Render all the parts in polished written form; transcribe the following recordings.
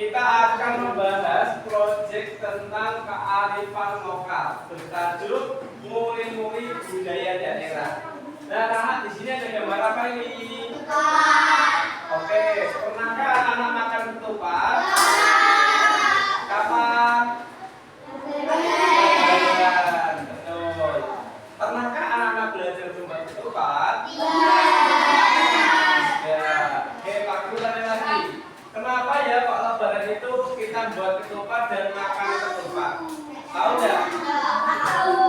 kita akan membahas proyek tentang kearifan lokal bertajuk Muri-Muri Budaya Daerah. Nah, anak di sini ada gambar apa ini? Oke, pernahkah anak makan ketupat? Kapan? Betul. Pernahkah anak-anak belajar membuat ketupat? Ya. Oke, Pak Guru tanya lagi. Kenapa ya Pak Lebaran itu kita buat ketupat dan makan ketupat? Tahu nggak?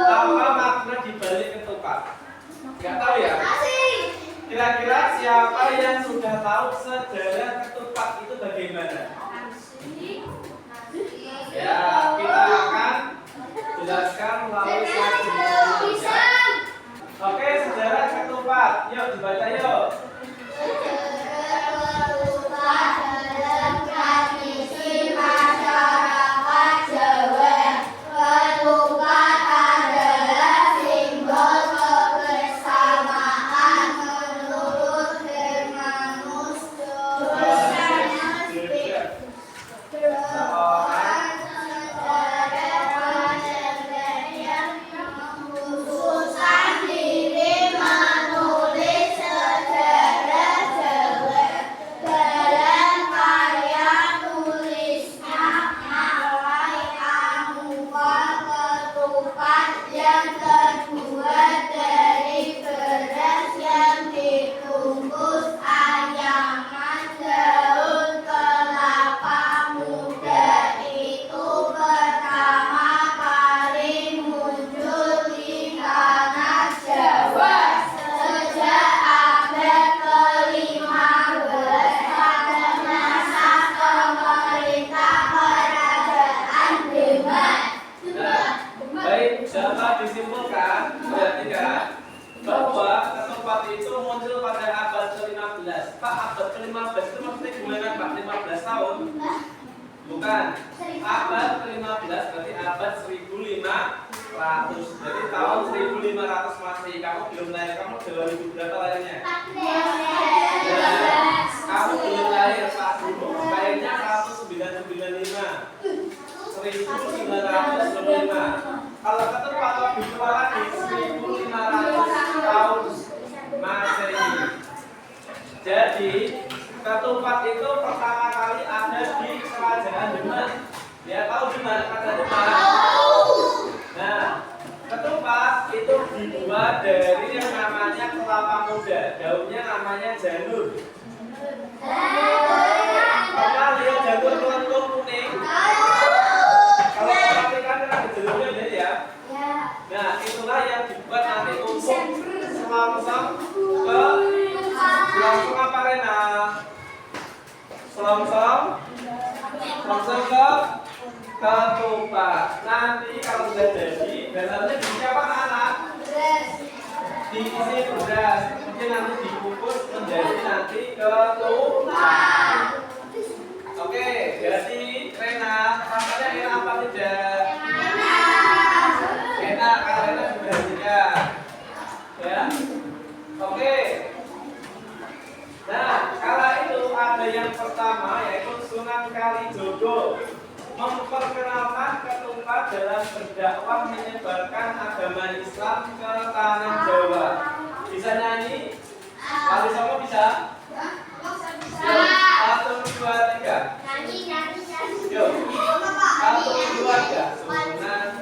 Apa makna dibalik ketupat? Nggak tahu ya? Kira-kira siapa yang sudah tahu sejarah ketupat itu bagaimana? Ya, kita akan jelaskan melalui slide. Oke, sejarah ketupat. Yuk dibaca yuk. Dapat disimpulkan berarti kan bahwa ketupat itu muncul pada abad ke-15. Pak, abad ke-15 itu maksudnya gimana Pak? 15 tahun? Bukan. Abad ke-15 berarti abad 1500. Jadi tahun 1500 Masehi. Kamu belum lahir. Kamu 2000 berapa lahirnya? Kamu belum lahir Pak Guru. Lahirnya 1995. 1995. Kalau ketupat lebih tua lagi 1500 tahun Masehi. Jadi ketupat itu pertama kali ada di Kerajaan Demak. Ya, tahu Demak? Kata Demak. Nah, ketupat itu dibuat dari yang namanya kelapa muda. Daunnya namanya janur. Pernah lihat janur melengkung kuning? Kalau perhatikan kan ada janurnya jadi ya. Nah, itulah yang dibuat nanti untuk selongsong ke selongsong apa Rena? Selongsong ke ketupat. Nanti kalau sudah jadi, dalamnya diisi apa anak? Diisi beras. Kemudian nanti dikukus menjadi nanti ketupat. Oke, jadi Rena, rasanya enak apa tidak? Enak, karena Rena sudah siap. Ya, oke. Nah, kala itu ada yang pertama yaitu Sunan Kalijogo memperkenalkan ketupat dalam berdakwah menyebarkan agama Islam ke tanah Jawa. Bisa nyanyi? Wali Songo bisa? Yuk, 1, 2, 3. Yuk, 1, 2, 3. Sunan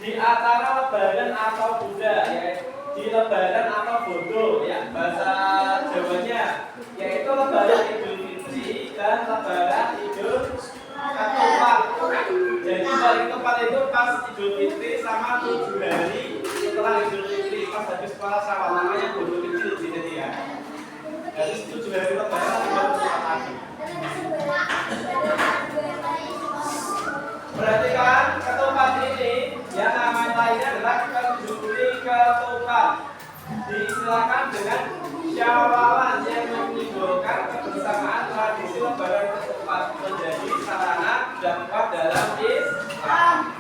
di acara Lebaran atau Buddha, ya, di Lebaran atau Bodo, ya, bahasa Jawanya, yaitu Lebaran Idul Fitri dan Lebaran Idul Ketupat. Jadi paling tepat itu pas Idul Fitri sama 7 hari setelah Idul Fitri. sekolah sawah namanya bodoh kecil di sini ya. Jadi 7 hari lebaran dibuat ketupat lagi. Perhatikan ketupat ini yang nama lainnya adalah kenduri ketupat. Diistilahkan dengan syawalan yang menyimbolkan kebersamaan tradisi lebaran ketupat menjadi sarana dakwah dalam Islam.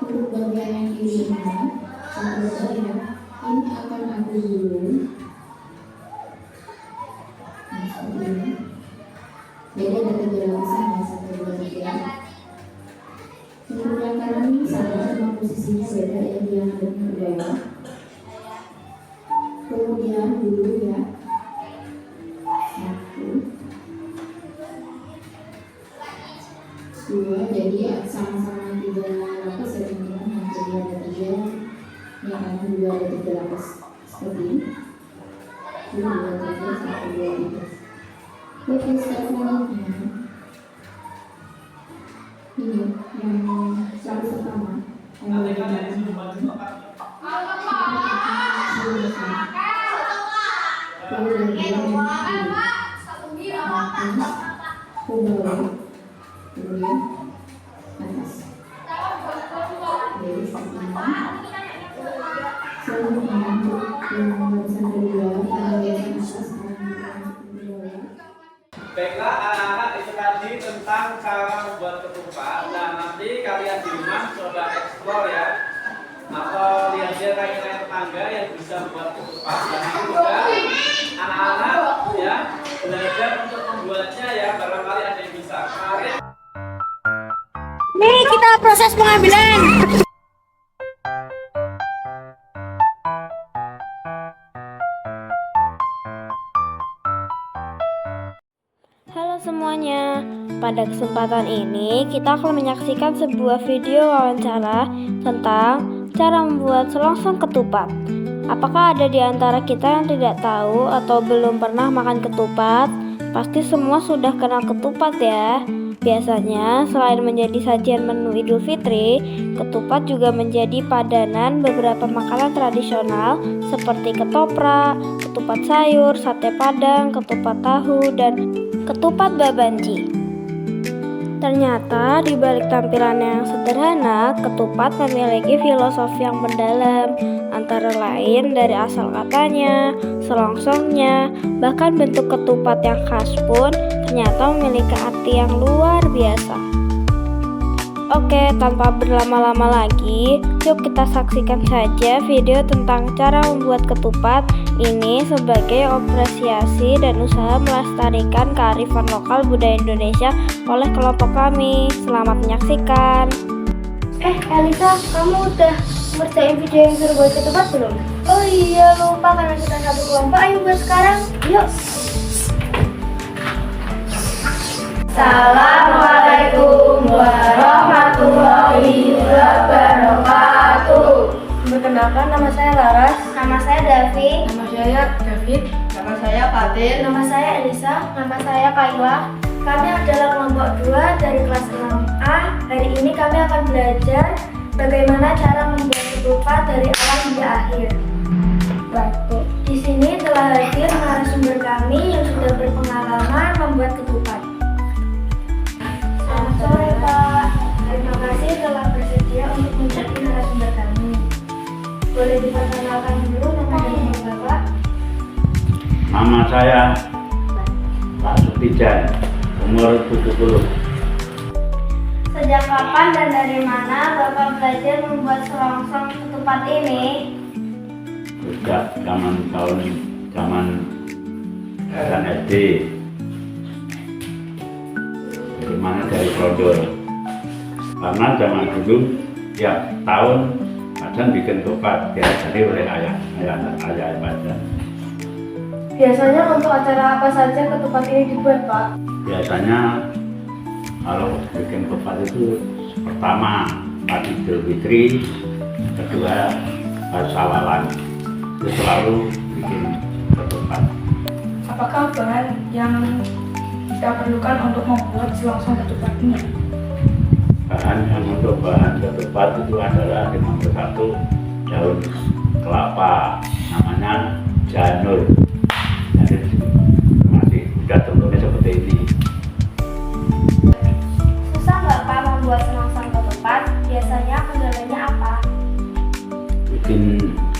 Untuk bagian yang ini, ini akan aku gulung. Nah, seperti ini. Jadi ada 3 lapisan ya, 1, 2, 3. Untuk yang kanan ini sama posisinya beda ya, dia hadapnya ke bawah. Kemudian dulu ya, 1, 2, jadi sama-sama 3 lapis ya teman-teman. Jadi ada 3, yang kanan juga ada 3 lapis seperti ini. 2, 3, 1, 2, 3. Oke, step selanjutnya ini yang lapis pertama. Nanti kalian disuruh maju apa? Kemudian atas. Jadi seperti ini. Selanjutnya yang lapisan kedua, pada lapisan atas Baiklah anak-anak, itu tadi tentang cara membuat ketupat. Nah nanti kalian di rumah coba explore ya, atau lihat-lihat rekan-rekan tetangga yang bisa membuat ketupat. Dan juga anak-anak ya belajar untuk membuatnya ya, barangkali ada yang bisa. Mari. Nih kita proses pengambilan. Halo semuanya, pada kesempatan ini kita akan menyaksikan sebuah video wawancara tentang cara membuat selongsong ketupat. Apakah ada di antara kita yang tidak tahu atau belum pernah makan ketupat? Pasti semua sudah kenal ketupat ya. Biasanya selain menjadi sajian menu Idul Fitri, ketupat juga menjadi padanan beberapa makanan tradisional seperti ketoprak, ketupat sayur, sate padang, ketupat tahu, dan ketupat babanji. Ternyata di balik tampilannya yang sederhana, ketupat memiliki filosofi yang mendalam, antara lain dari asal katanya, selongsongnya, bahkan bentuk ketupat yang khas pun ternyata memiliki arti yang luar biasa. Oke, tanpa berlama-lama lagi, yuk kita saksikan saja video tentang cara membuat ketupat ini sebagai apresiasi dan usaha melestarikan kearifan lokal budaya Indonesia oleh kelompok kami. Selamat menyaksikan. Elisa, kamu udah ngerjain video yang suruh buat ketupat belum? Oh iya, lupa karena kita satu kelompok. Ayo buat sekarang, yuk. Assalamualaikum warahmatullahi wabarakatuh. Perkenalkan, nama saya Laras. Nama saya Davi. Nama saya David. Nama saya Fatin. Nama saya Elisa. Nama saya Kaila. Kami adalah kelompok 2 dari kelas 6A. Hari ini kami akan belajar bagaimana cara membuat ketupat dari awal hingga akhir. Baik. Di sini telah hadir narasumber kami yang sudah berpengalaman membuat ketupat. Selamat sore Pak. Terima kasih telah bersedia untuk menjadi narasumber kami. Boleh diperkenalkan dulu nama dan umur Bapak? Nama saya Pak Sutijan, umur 70. Sejak kapan dan dari mana Bapak belajar membuat selongsong ketupat ini? Sejak zaman SD. Dari mana dari Prodol. Karena zaman dulu tiap tahun kadang bikin ketupat diajari oleh ayah pada. Biasanya untuk acara apa saja ketupat ini dibuat, Pak? Biasanya kalau bikin ketupat itu pertama pas Idul Fitri, kedua pas Sawalan, itu selalu bikin ketupat. Apakah bahan yang kita perlukan untuk membuat selongsong ketupat ini? Bahan Untuk bahan ketupat itu adalah 51 daun kelapa, namanya janur. Jadi masih udah bentuknya seperti ini. Susah nggak Pak membuat selongsong ketupat? Biasanya kendalanya apa? Bikin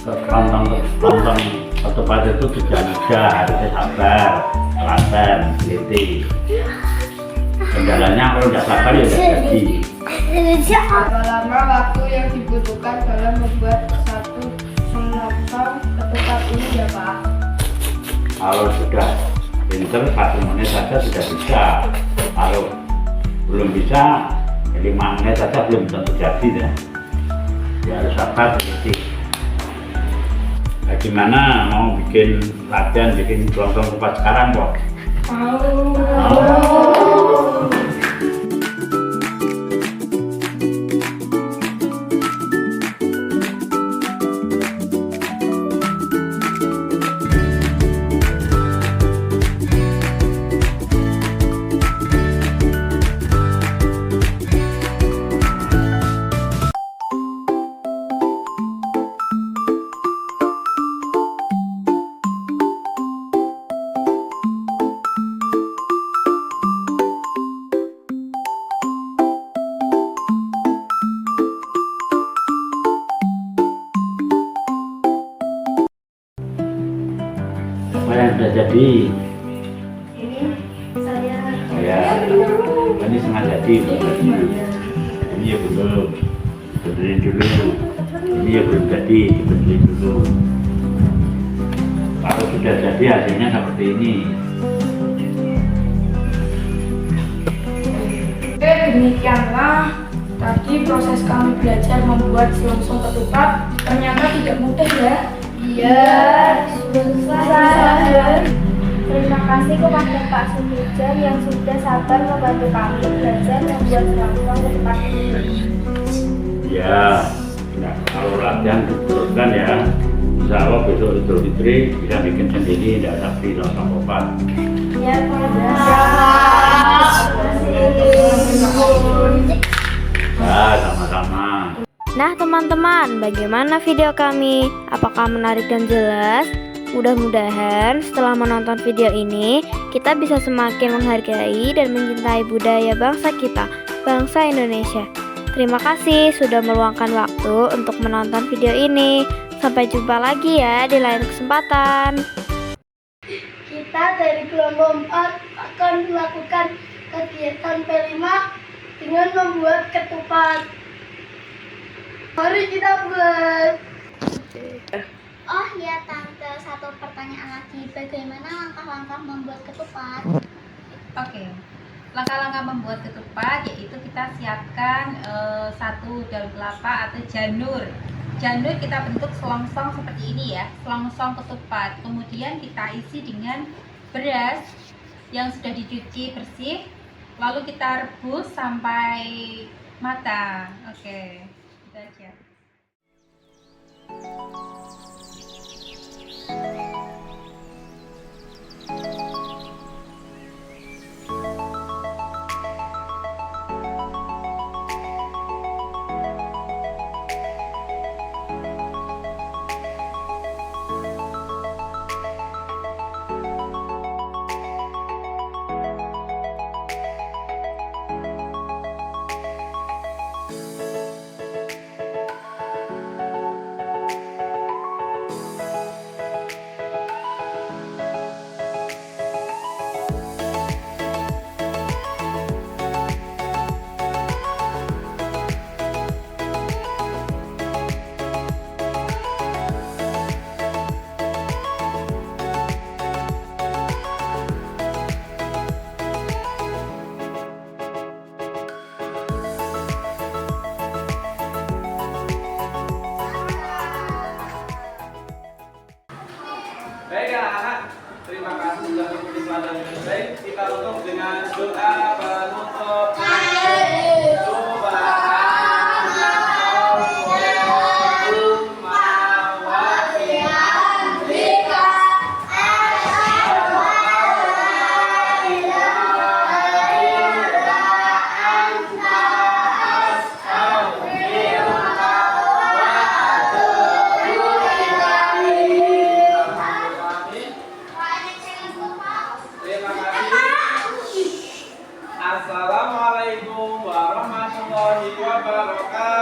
kelontong ketupat itu juga mudah, harusnya sabar, telaten, teliti. Kendalanya kalau nggak sabar ya nggak jadi. Berapa lama waktu yang dibutuhkan dalam membuat satu selongsong ketupat ini ya Pak? Kalau sudah pinter 1 menit saja sudah bisa. Kalau belum bisa 5 menit saja belum tentu jadi ya. Ya harus sabar teliti. Nah, gimana mau bikin latihan bikin kelontong ketupat sekarang kok? Apa yang sudah jadi? Ini saya Ya, ini setengah jadi. Ini ya belum, dibenerin dulu. Ini ya belum jadi, dibenerin dulu. Kalau sudah jadi hasilnya seperti ini. Oke, demikianlah tadi proses kami belajar membuat selongsong ketupat. Ternyata tidak mudah ya. Iya, susah. Terima kasih kepada Pak Sumirjan yang sudah sabar membantu kami belajar membuat selongsong ketupat ini. Ya, nah, kalau latihan diteruskan ya. Insya Allah besok Idul Fitri bisa bikin sendiri, tidak ada beli lontong ketupat. Ya, Pak. Ya, sama-sama. Nah teman-teman, bagaimana video kami? Apakah menarik dan jelas? Mudah-mudahan setelah menonton video ini, kita bisa semakin menghargai dan mencintai budaya bangsa kita, bangsa Indonesia. Terima kasih sudah meluangkan waktu untuk menonton video ini. Sampai jumpa lagi ya di lain kesempatan. Kita dari kelompok 4 akan melakukan kegiatan P5 dengan membuat ketupat. Mari kita buat. Oh ya Tante, satu pertanyaan lagi. Bagaimana langkah-langkah membuat ketupat? Oke, langkah-langkah membuat ketupat yaitu kita siapkan 1 daun kelapa atau janur. Janur kita bentuk selongsong seperti ini ya, selongsong ketupat. Kemudian kita isi dengan beras yang sudah dicuci bersih, lalu kita rebus sampai matang. Oke, itu aja. warahmatullahi wabarakatuh.